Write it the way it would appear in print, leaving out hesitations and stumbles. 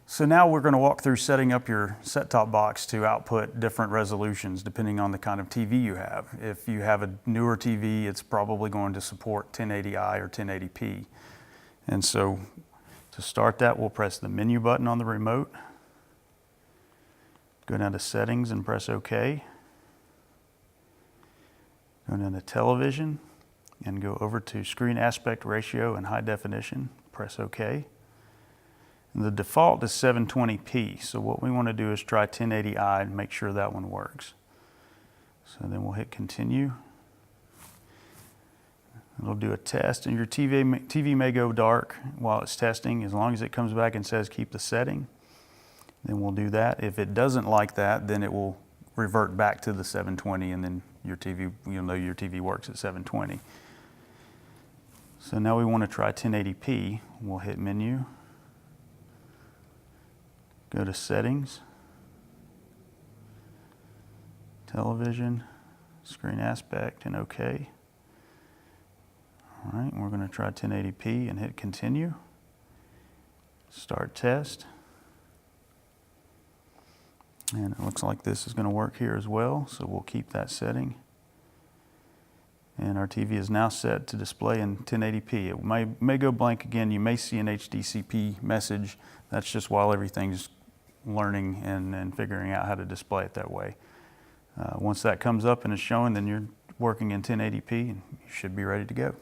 So now we're going to walk through setting up your set-top box to output different resolutions depending on the kind of TV you have. If you have a newer TV, it's probably going to support 1080i or 1080p. And so to start that, we'll press the menu button on the remote, go down to settings and press OK. Go down to television and go over to screen aspect ratio and high definition, press OK. The default is 720p, so what we want to do is try 1080i and make sure that one works. So then we'll hit continue. It'll do a test, and your TV may go dark while it's testing. As long as it comes back and says keep the setting, then we'll do that. If it doesn't like that, then it will revert back to the 720, and then your TV, you'll know your TV works at 720. So now we want to try 1080p. We'll hit menu. Go to settings, television, screen aspect, and OK. All right, we're going to try 1080p and hit continue. Start test. And it looks like this is going to work here as well, so we'll keep that setting. And our TV is now set to display in 1080p. It may go blank again. You may see an HDCP message. That's just while everything's learning and figuring out how to display it that way. Once that comes up and is showing, then you're working in 1080p and you should be ready to go.